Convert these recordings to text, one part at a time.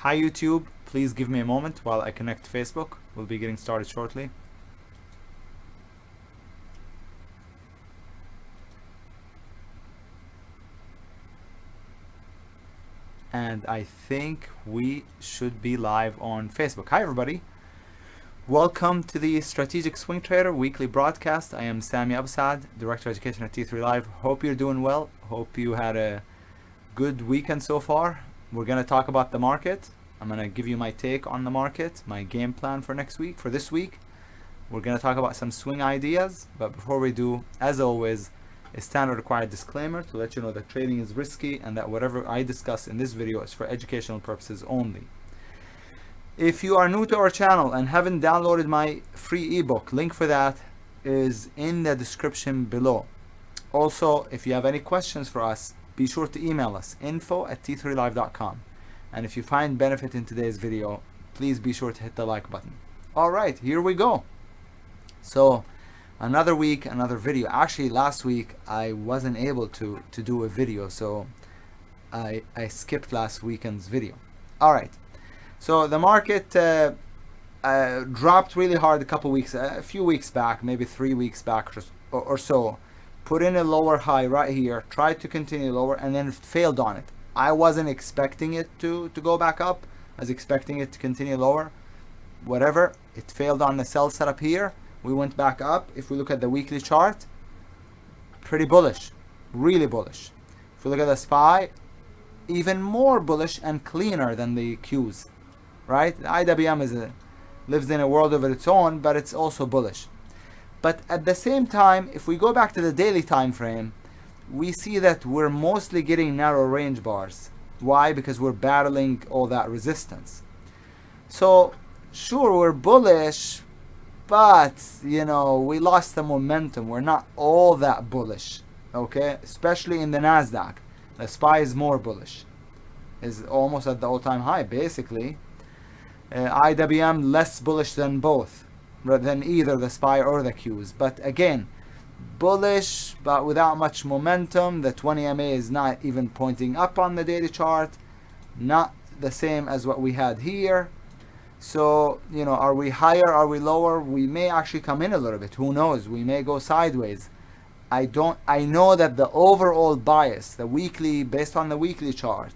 Hi YouTube, please give me a moment while I connect Facebook. We'll be getting started shortly. And I think we should be live on Facebook. Hi everybody. Welcome to the Strategic Swing Trader weekly broadcast. I am Sami Absad, Director of Education at T3 Live. Hope you're doing well. Hope you had a good weekend so far. We're going to talk about the market. I'm going to give you my take on the market, my game plan for this week. We're going to talk about some swing ideas. But before we do, as always, a standard required disclaimer to let you know that trading is risky and that whatever I discuss in this video is for educational purposes only. If you are new to our channel and haven't downloaded my free ebook, link for that is in the description below. Also, if you have any questions for us, be sure to email us info@t3live.com. And if you find benefit in today's video, please be sure to hit the like button. All right, here we go. So another week, another video. Actually, last week I wasn't able to do a video, so I skipped last weekend's video. All right. So the market dropped really hard a few weeks back, maybe 3 weeks back or so. Put in a lower high right here, tried to continue lower, and then failed on it. I wasn't expecting it to go back up. I was expecting it to continue lower. Whatever, it failed on the sell setup here. We went back up. If we look at the weekly chart, pretty bullish, really bullish. If we look at the SPY, even more bullish and cleaner than the Qs. Right? The IWM lives in a world of its own, but it's also bullish. But at the same time, if we go back to the daily time frame, we see that we're mostly getting narrow range bars. Why? Because we're battling all that resistance. So sure, we're bullish, but you know, we lost the momentum. We're not all that bullish, okay? Especially in the Nasdaq. The SPY is more bullish. Is almost at the all-time high, basically. IWM less bullish than both, rather than either the SPY or the Qs. But again, bullish, but without much momentum. The 20 MA is not even pointing up on the daily chart. Not the same as what we had here. So, you know, are we higher? Are we lower? We may actually come in a little bit. Who knows? We may go sideways. I know that the overall bias, the weekly, based on the weekly chart,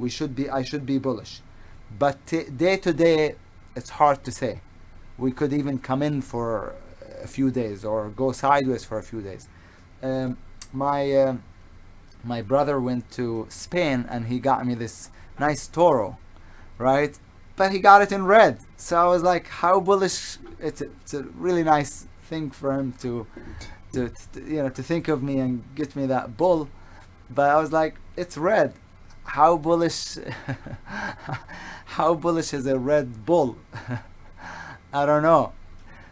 I should be bullish. But day to day, it's hard to say. We could even come in for a few days or go sideways for a few days. My brother went to Spain and he got me this nice Toro, right? But he got it in red. So I was like, how bullish. It's a really nice thing for him to think of me and get me that bull. But I was like, it's red. How bullish how bullish is a red bull? I don't know.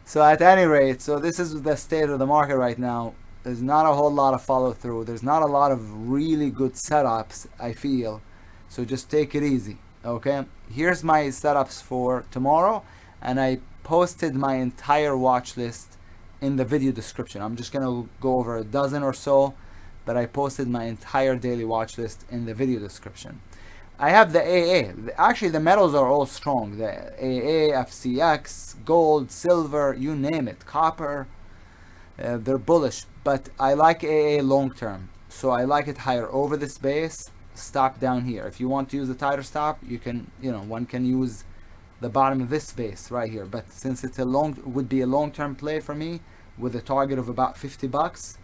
So at any rate, so this is the state of the market right now. There's not a whole lot of follow through. There's not a lot of really good setups, I feel. So just take it easy, okay? Here's my setups for tomorrow, and I posted my entire watch list in the video description. I'm just gonna go over a dozen or so, but I posted my entire daily watch list in the video description. I have the AA. Actually, the metals are all strong. The AA, FCX, gold, silver, you name it, copper. They're bullish, but I like AA long term. So I like it higher over this base, stop down here. If you want to use a tighter stop, you can, one can use the bottom of this base right here. But since it's would be a long-term play for me with a target of about $50,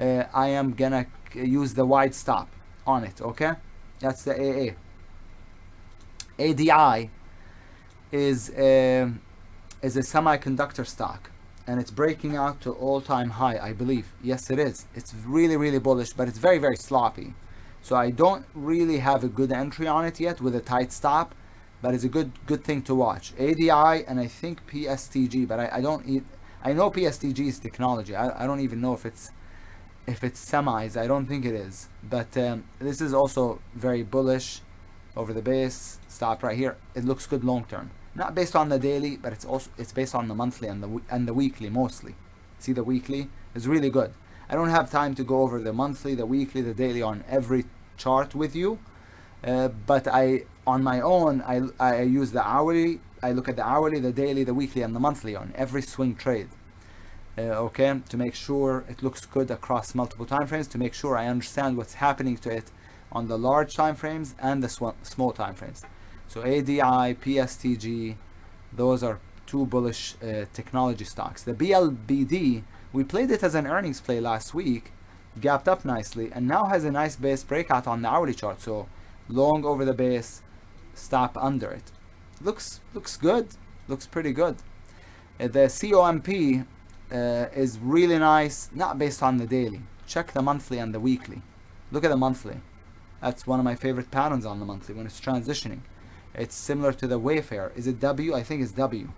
I am gonna use the wide stop on it, okay? That's the AA. ADI is a semiconductor stock, and it's breaking out to all-time high, I believe. Yes, it is. It's really, really bullish, but it's very, very sloppy. So I don't really have a good entry on it yet with a tight stop, but it's a good thing to watch. ADI and I think PSTG, but I know PSTG is technology. I don't even know if it's semis. I don't think it is, but this is also very bullish over the base. Stop right here. It looks good long term, not based on the daily, but it's based on the monthly and the weekly mostly. See, the weekly is really good. I don't have time to go over the monthly, the weekly, the daily on every chart with you, but on my own, I use the hourly. I look at the hourly, the daily, the weekly, and the monthly on every swing trade. Okay, to make sure it looks good across multiple time frames, to make sure I understand what's happening to it on the large time frames and the small time frames. So ADI, PSTG, those are two bullish technology stocks. The BLBD, we played it as an earnings play last week, gapped up nicely, and now has a nice base breakout on the hourly chart. So long over the base, stop under it. Looks good, looks pretty good. The COMP is really nice, not based on the daily. Check the monthly and the weekly. Look at the monthly. That's one of my favorite patterns on the monthly when it's transitioning. It's similar to the Wayfair. Is it W? I think it's W.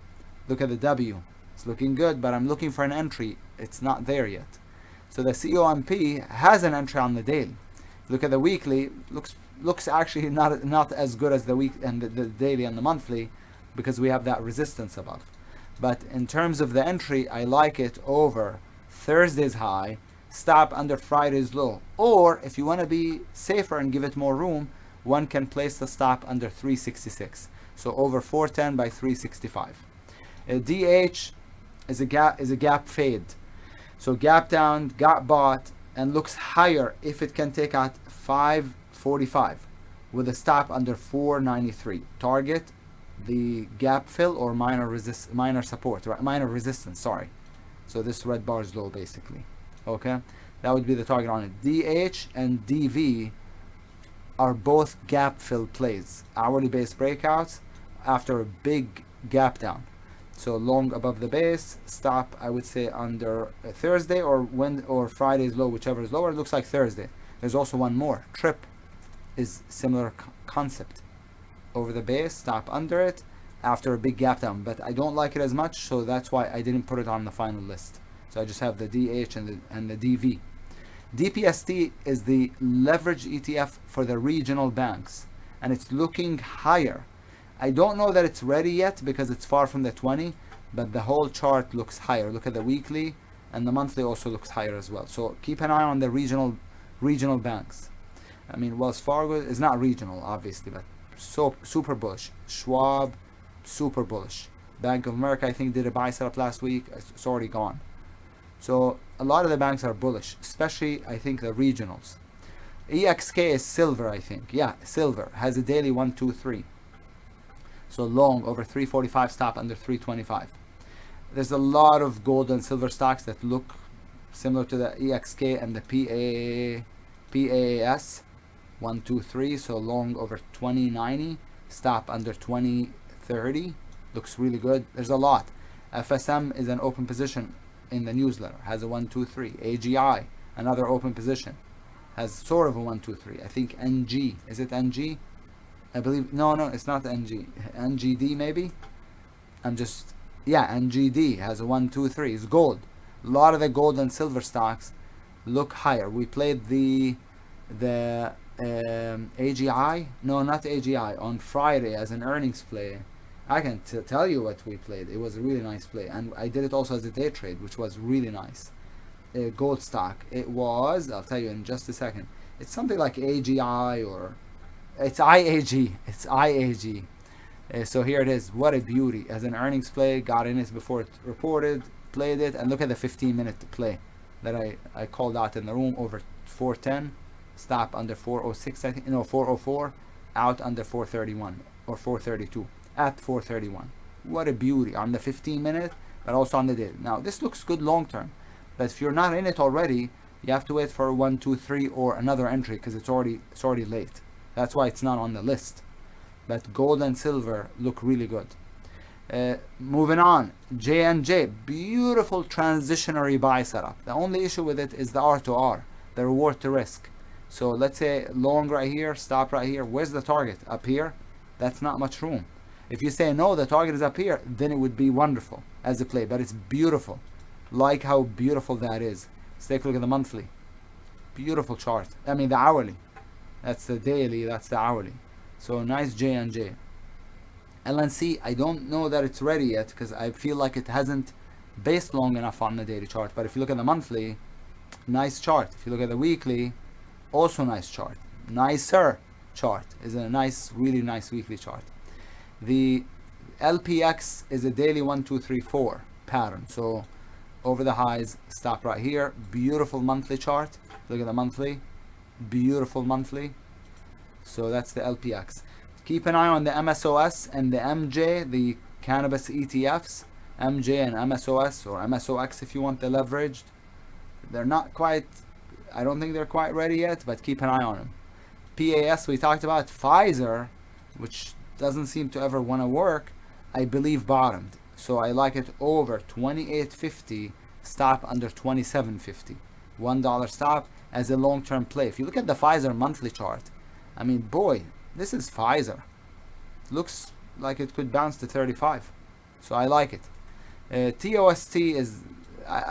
Look at the W. It's looking good, but I'm looking for an entry. It's not there yet. So the COMP has an entry on the daily. Look at the weekly. Looks actually not as good as the week and the daily and the monthly, because we have that resistance above. But in terms of the entry, I like it over Thursday's high, stop under Friday's low. Or if you want to be safer and give it more room, one can place the stop under 366. So over 410 by 365. DH is a gap fade. So gap down, got bought, and looks higher if it can take out 545 with a stop under 493. Target the gap fill or minor resistance, sorry. So this red bar is low basically. Okay, that would be the target on it. DH and DV are both gap fill plays, hourly base breakouts after a big gap down. So long above the base, stop I would say under Thursday or Friday's low, whichever is lower. It looks like Thursday. There's also one more. Trip is similar concept. Over the base, stop under it after a big gap down, but I don't like it as much, so that's why I didn't put it on the final list. So I just have the DH and the DV. DPST is the leverage ETF for the regional banks, and it's looking higher. I don't know that it's ready yet because it's far from the 20, but the whole chart looks higher. Look at the weekly, and the monthly also looks higher as well. So keep an eye on the regional banks. I mean, Wells Fargo is not regional, obviously, but so super bullish. Schwab, super bullish. Bank of America, I think, did a buy setup last week. It's already gone. So a lot of the banks are bullish, especially I think the regionals. EXK is silver, I think. Yeah, silver has a daily 1, 2, 3. So long over 345, stop under 325. There's a lot of gold and silver stocks that look similar to the EXK and the PAAS. 1, 2, 3. So long over 2090, stop under 2030. Looks really good. There's a lot. FSM is an open position in the newsletter. Has a 1, 2, 3. AGI, another open position, has sort of a 1, 2, 3. I think NG. Is it NG? I believe no, it's not NG. NGD maybe. NGD has a 1, 2, 3. It's gold. A lot of the gold and silver stocks look higher. We played the AGI. No, not AGI. On Friday as an earnings play. I can tell you what we played. It was a really nice play, and I did it also as a day trade, which was really nice. Gold stock. It was. I'll tell you in just a second. It's something like AGI or. It's IAG. It's IAG. So here it is. What a beauty. As an earnings play, got in it before it reported, played it, and look at the 15-minute play that I called out in the room over 410, stop under 406, I think, no, 404, out under 431 or 432 at 431. What a beauty on the 15-minute, but also on the day. Now this looks good long term, but if you're not in it already, you have to wait for 1, 2, 3 or another entry because it's already late. That's why it's not on the list. But gold and silver look really good. Moving on, J&J, beautiful transitionary buy setup. The only issue with it is the R to R, the reward to risk. So let's say long right here, stop right here. Where's the target? Up here? That's not much room. If you say no, the target is up here, then it would be wonderful as a play, but it's beautiful. Like how beautiful that is. Let's take a look at the monthly. Beautiful chart. I mean the hourly. That's the daily, that's the hourly. So nice J&J. LNC, I don't know that it's ready yet because I feel like it hasn't based long enough on the daily chart. But if you look at the monthly, nice chart. If you look at the weekly, also nice chart. Nicer. chart. Is a nice, really nice weekly chart. The LPX is a daily 1, 2, 3, 4 pattern. So over the highs, stop right here. Beautiful monthly chart. Look at the monthly. Beautiful monthly. So that's the LPX. Keep an eye on the MSOS and the MJ, the cannabis ETFs. MJ and MSOS, or MSOX if you want the leveraged. They're not quite, I don't think they're quite ready yet, but keep an eye on them. PAAS we talked about. Pfizer, which doesn't seem to ever want to work, I believe bottomed. So I like it over 28.50, stop under 27.50. $1 stop as a long-term play. If you look at the Pfizer monthly chart, I mean, boy, this is Pfizer. Looks like it could bounce to 35. So I like it. TOST is,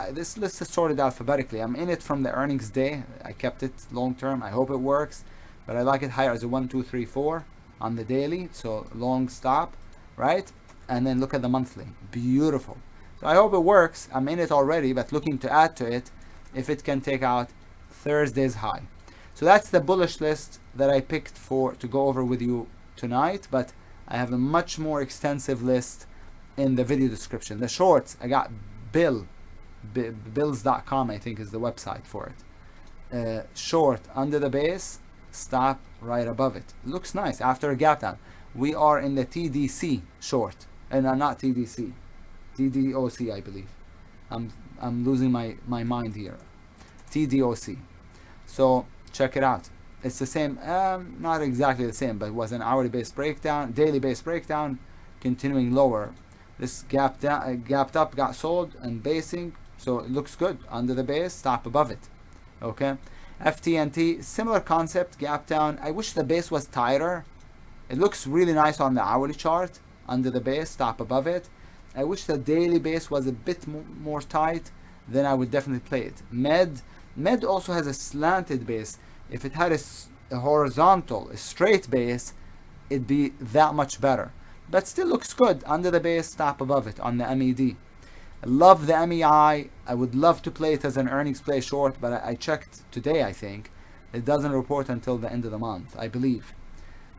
this list is sorted alphabetically. I'm in it from the earnings day. I kept it long-term. I hope it works. But I like it higher as a 1, 2, 3, 4 on the daily. So long stop, right? And then look at the monthly. Beautiful. So I hope it works. I'm in it already, but looking to add to it if it can take out Thursday's high. So that's the bullish list that I picked to go over with you tonight, but I have a much more extensive list in the video description. The shorts, I got bills.com I think is the website for it. Short under the base, stop right above it. Looks nice after a gap down. We are in the TDC short, and not TDC, TDOC I believe. I'm losing my mind here. TDOC. So check it out. It's the same, not exactly the same, but it was an hourly based breakdown, daily based breakdown, continuing lower. This gapped up, got sold, and basing, so it looks good under the base, stop above it. Okay, FTNT, similar concept, gap down. I wish the base was tighter. It looks really nice on the hourly chart under the base, stop above it. I wish the daily base was a bit more tight. Then I would definitely play it. Med also has a slanted base. If it had a horizontal, a straight base, it'd be that much better. But still looks good under the base, stop above it on the MED. I love the MEI. I would love to play it as an earnings play short, but I checked today, I think. It doesn't report until the end of the month, I believe.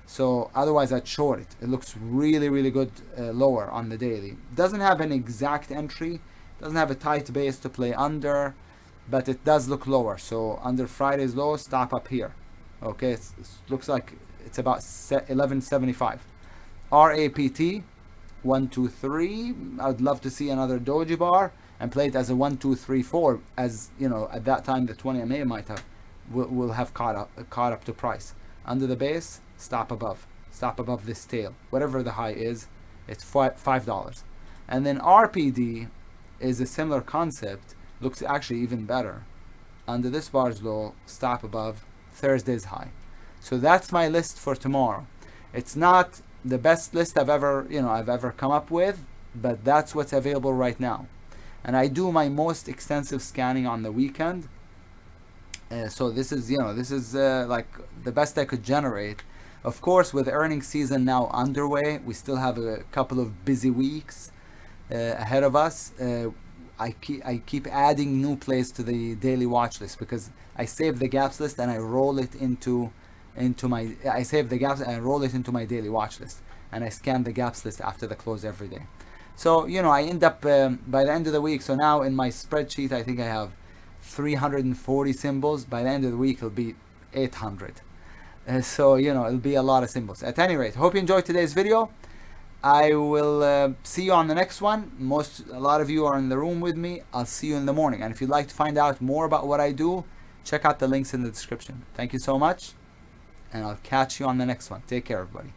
So otherwise I'd short it. It looks really, really good lower on the daily. Doesn't have an exact entry. Doesn't have a tight base to play under, but it does look lower. So under Friday's low, stop up here. Okay, it looks like it's about 11.75. RAPT 1, 2, 3. I'd love to see another doji bar and play it as a 1, 2, 3, 4. As you know, at that time the 20 MA might have will have caught up to price. Under the base, stop above this tail, whatever the high is. It's $5. And then RPD is a similar concept. Looks actually even better. Under this bar's low, stop above Thursday's high. So that's my list for tomorrow. It's not the best list I've ever come up with, but that's what's available right now. And I do my most extensive scanning on the weekend. So this is like the best I could generate. Of course, with earnings season now underway, we still have a couple of busy weeks ahead of us. I keep adding new plays to the daily watch list because I save the gaps list and I roll it into my daily watch list, and I scan the gaps list after the close every day. So I end up by the end of the week. So now in my spreadsheet, I think I have 340 symbols. By the end of the week, it'll be 800. So it'll be a lot of symbols. At any rate, hope you enjoyed today's video. I will see you on the next one. A lot of you are in the room with me. I'll see you in the morning. And if you'd like to find out more about what I do, check out the links in the description. Thank you so much, and I'll catch you on the next one. Take care, everybody.